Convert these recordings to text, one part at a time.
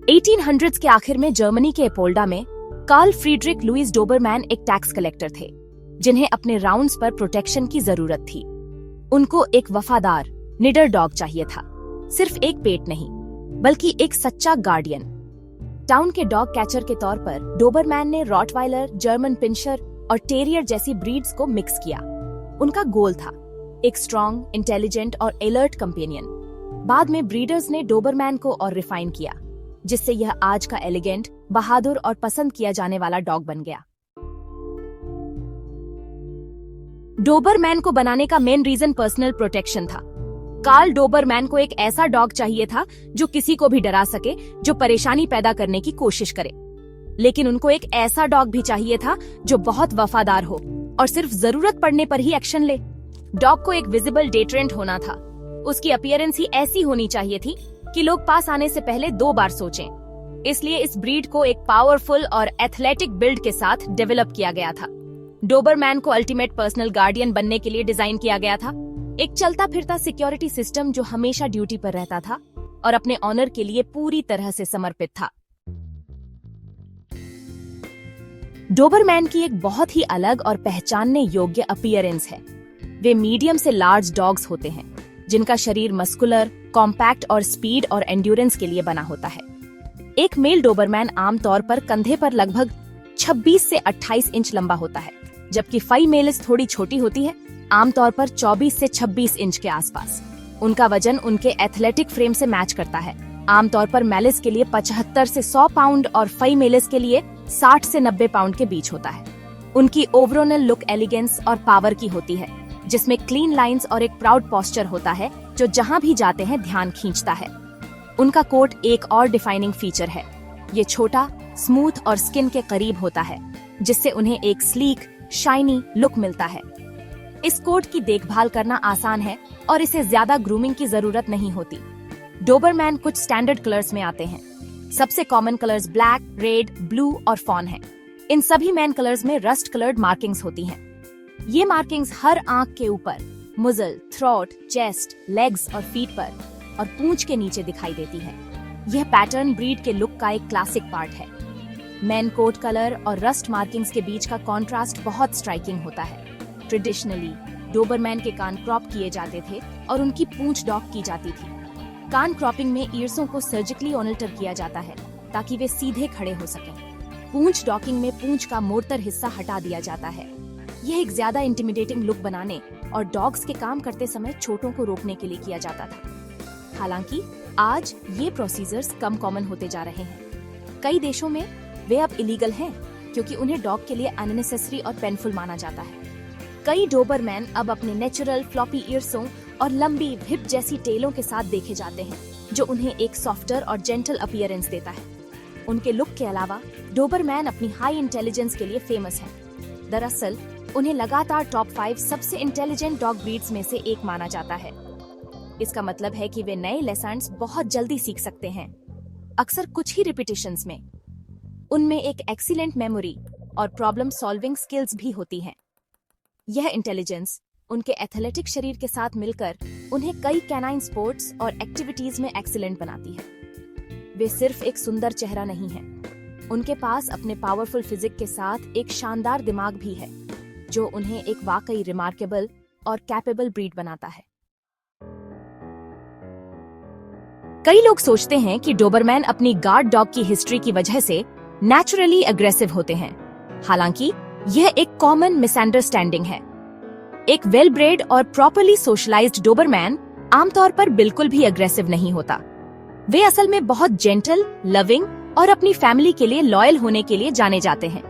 1800s के आखिर में जर्मनी के एपोल्डा में कार्ल फ्रीडरिक लुईस डोबरमैन एक टैक्स कलेक्टर थे जिन्हें अपने राउंड्स पर प्रोटेक्शन की जरूरत थी। उनको एक वफादार निडर डॉग चाहिए था, सिर्फ एक पेट नहीं बल्कि एक सच्चा गार्डियन। टाउन के डॉग कैचर के तौर पर डोबरमैन ने रॉटवाइलर, जर्मन पिंशर और टेरियर जैसी ब्रीड्स को मिक्स किया। उनका गोल था एक स्ट्रॉन्ग, इंटेलिजेंट और अलर्ट कंपेनियन। बाद में ब्रीडर्स ने डोबरमैन को और रिफाइन किया, जिससे यह आज का एलिगेंट, बहादुर और पसंद किया जाने वाला डॉग बन गया। डोबरमैन को बनाने का मेन रीजन पर्सनल प्रोटेक्शन था। कार्ल डोबरमैन को एक ऐसा डॉग चाहिए था जो किसी को भी डरा सके, जो परेशानी पैदा करने की कोशिश करे। लेकिन उनको एक ऐसा डॉग भी चाहिए था जो बहुत वफादार हो और सिर्फ जरूरत पड़ने पर ही एक्शन ले। डॉग को एक विजिबल डेटरेंट होना था। उसकी अपीयरेंस ही ऐसी होनी चाहिए थी कि लोग पास आने से पहले 2 बार सोचें। इसलिए इस ब्रीड को एक पावरफुल और एथलेटिक बिल्ड के साथ डेवलप किया गया था। डोबरमैन को अल्टीमेट पर्सनल गार्डियन बनने के लिए डिजाइन किया गया था, एक चलता फिरता सिक्योरिटी सिस्टम जो हमेशा ड्यूटी पर रहता था और अपने ऑनर के लिए पूरी तरह से समर्पित था। डोबरमैन की एक बहुत ही अलग और पहचानने योग्य अपीयरेंस है। वे मीडियम से लार्ज डॉग्स होते हैं जिनका शरीर मस्कुलर, कॉम्पैक्ट और स्पीड और एंड्योरेंस के लिए बना होता है। एक मेल डोबरमैन आमतौर पर कंधे पर लगभग 26 से 28 इंच लंबा होता है, जबकि फीमेल्स थोड़ी छोटी होती है, आमतौर पर 24 से 26 इंच के आसपास। उनका वजन उनके एथलेटिक फ्रेम से मैच करता है। आमतौर पर मेल्स के लिए 75 से 100 पाउंड और फीमेल्स के लिए 60 से 90 पाउंड के बीच होता है। उनकी ओवरऑल लुक एलिगेंस और पावर की होती है, जिसमें क्लीन लाइंस और एक प्राउड पोस्चर होता है जो जहां भी जाते हैं ध्यान खींचता है। उनका कोट एक और डिफाइनिंग फीचर है। ये छोटा, स्मूथ और स्किन के करीब होता है, जिससे उन्हें एक स्लीक, शाइनी लुक मिलता है। इस कोट की देखभाल करना आसान है और इसे ज्यादा ग्रूमिंग की जरूरत नहीं होती। डोबरमैन कुछ स्टैंडर्ड कलर्स में आते हैं। सबसे common colours black, red, blue और फॉन हैं। इन सभी मैन कलर्स में रस्ट कलर्ड मार्किंग्स होती हैं। ये मार्किंग्स हर आंख के ऊपर, मुजल, थ्रोट, चेस्ट, लेग्स और फीट पर और पूंछ के नीचे दिखाई देती है। यह पैटर्न ब्रीड के लुक का एक क्लासिक पार्ट है। मैन कोट कलर और रस्ट मार्किंग्स के बीच का कॉन्ट्रास्ट बहुत स्ट्राइकिंग होता है। ट्रेडिशनली डोबरमैन के कान क्रॉप किए जाते थे और उनकी पूंछ डॉक की जाती थी। कान क्रॉपिंग में ईयर्सों को सर्जिकली ऑल्टर किया जाता है ताकि वे सीधे खड़े हो सकें। पूंछ डॉकिंग में पूंछ का मोड़तर हिस्सा हटा दिया जाता है। यह एक ज्यादा इंटिमिडेटिंग लुक बनाने और डॉग्स के काम करते समय चोटों को रोकने के लिए किया जाता था। हालांकि आज ये प्रोसीजर्स कम कॉमन होते जा रहे हैं। कई देशों में वे अब इलीगल हैं क्योंकि उन्हें डॉग के लिए अननेसेसरी और पेनफुल माना जाता है। कई डोबरमैन अब अपने नेचुरल फ्लॉपी ईयर्सों और लंबी हिप जैसी टेलों के साथ देखे जाते हैं, जो उन्हें एक सॉफ्टर और जेंटल अपीयरेंस देता है। उनके लुक के अलावा डोबरमैन अपनी हाई इंटेलिजेंस के लिए फेमस है। दरअसल उन्हें लगातार टॉप 5 सबसे इंटेलिजेंट डॉग ब्रीड्स में से एक माना जाता है। इसका मतलब है कि वे नए लेसन्स बहुत जल्दी सीख सकते हैं, अक्सर कुछ ही रिपीटिशंस में। उनमें एक एक्सीलेंट मेमोरी और प्रॉब्लम सॉल्विंग स्किल्स भी होती हैं। यह इंटेलिजेंस उनके एथलेटिक शरीर के साथ मिलकर उन्हें कई कैनाइन स्पोर्ट्स और एक्टिविटीज में एक्सीलेंट बनाती है। वे सिर्फ एक सुंदर चेहरा नहीं है, उनके पास अपने पावरफुल फिजिक के साथ एक शानदार दिमाग भी है, जो उन्हें एक वाकई रिमार्केबल और कैपेबल ब्रीड बनाता है। कई लोग सोचते हैं कि डोबरमैन अपनी गार्ड डॉग की हिस्ट्री की वजह से नेचुरली अग्रेसिव होते हैं। हालांकि यह एक कॉमन मिसअंडरस्टैंडिंग है। एक वेल ब्रेड और प्रॉपर्ली सोशलाइज्ड डोबरमैन आमतौर पर बिल्कुल भी अग्रेसिव नहीं होता। वे असल में बहुत जेंटल, लविंग और अपनी फैमिली के लिए लॉयल होने के लिए जाने जाते हैं।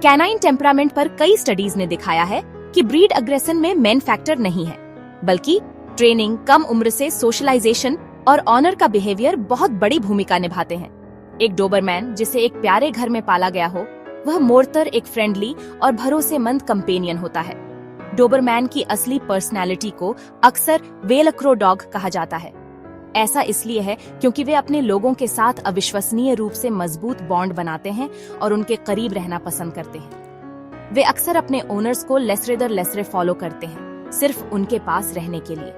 कैनाइन टेम्परामेंट पर कई स्टडीज ने दिखाया है कि ब्रीड अग्रेशन में मेन फैक्टर नहीं है, बल्कि ट्रेनिंग, कम उम्र से सोशलाइजेशन और ऑनर का बिहेवियर बहुत बड़ी भूमिका निभाते हैं। एक डोबरमैन जिसे एक प्यारे घर में पाला गया हो, वह मोड़तर एक फ्रेंडली और भरोसेमंद कंपेनियन होता है। डोबरमैन की असली पर्सनालिटी को अक्सर वेलक्रो डॉग कहा जाता है। ऐसा इसलिए है क्योंकि वे अपने लोगों के साथ अविश्वसनीय रूप से मजबूत बॉन्ड बनाते हैं और उनके करीब रहना पसंद करते हैं। वे अक्सर अपने ओनर्स को लेसरे फॉलो करते हैं, सिर्फ उनके पास रहने के लिए।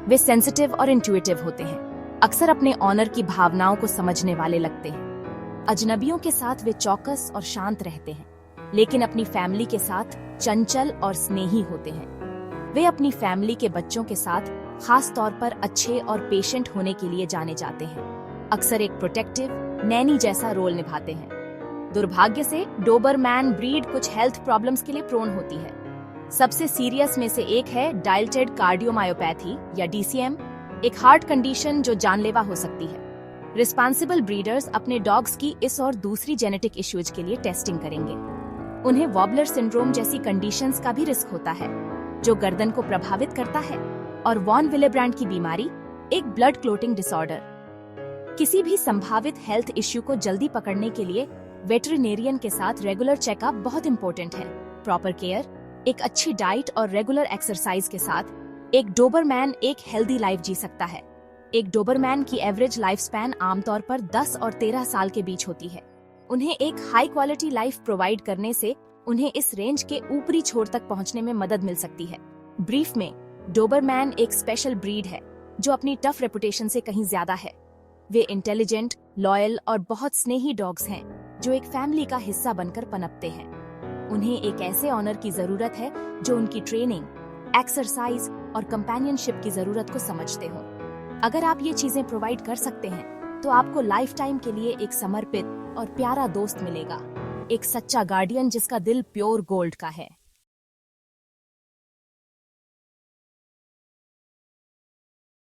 वे सेंसिटिव और इंट्यूटिव होते हैं, अक्सर अपने ऑनर की भावनाओं को समझने वाले लगते हैं। अजनबियों के साथ वे चौकस और शांत रहते हैं, लेकिन अपनी फैमिली के साथ चंचल और स्नेही होते हैं। वे अपनी फैमिली के बच्चों के साथ खास तौर पर अच्छे और पेशेंट होने के लिए जाने जाते हैं। अक्सर एक प्रोटेक्टिव नैनी जैसा रोल निभाते हैं। दुर्भाग्य से डोबरमैन ब्रीड कुछ हेल्थ प्रॉब्लम्स के लिए प्रोन होती है। सबसे सीरियस में से एक है डायलेटेड कार्डियोमायोपैथी या DCM, एक हार्ट कंडीशन जो जानलेवा हो सकती है। रिस्पांसिबल ब्रीडर्स अपने डॉग्स की इस और दूसरी जेनेटिक इश्यूज के लिए टेस्टिंग करेंगे। उन्हें वॉबलर सिंड्रोम जैसी कंडीशंस का भी रिस्क होता है, जो गर्दन को प्रभावित करता है, और वॉन विलेब्रैंड की बीमारी, एक ब्लड क्लोटिंग डिसऑर्डर। किसी भी संभावित हेल्थ इश्यू को जल्दी पकड़ने के लिए वेटरिनेरियन के साथ रेगुलर चेकअप बहुत इंपॉर्टेंट है। प्रॉपर केयर, एक अच्छी डाइट और रेगुलर एक्सरसाइज के साथ एक डोबरमैन एक हेल्दी लाइफ जी सकता है। एक डोबरमैन की एवरेज लाइफ स्पैन आमतौर पर 10 और 13 साल के बीच होती है। उन्हें एक हाई क्वालिटी लाइफ प्रोवाइड करने से उन्हें इस रेंज के ऊपरी छोर तक पहुंचने में मदद मिल सकती है। ब्रीफ में, डोबरमैन एक स्पेशल ब्रीड है जो अपनी टफ रेपुटेशन से कहीं ज्यादा है। वे इंटेलिजेंट, लॉयल और बहुत स्नेही डॉग्स हैं जो एक फैमिली का हिस्सा बनकर पनपते हैं। उन्हें एक ऐसे ऑनर की जरूरत है जो उनकी ट्रेनिंग, एक्सरसाइज और कंपेनियनशिप की जरूरत को समझते हो। अगर आप ये चीजें प्रोवाइड कर सकते हैं तो आपको लाइफ टाइम के लिए एक समर्पित और प्यारा दोस्त मिलेगा, एक सच्चा गार्डियन जिसका दिल प्योर गोल्ड का है।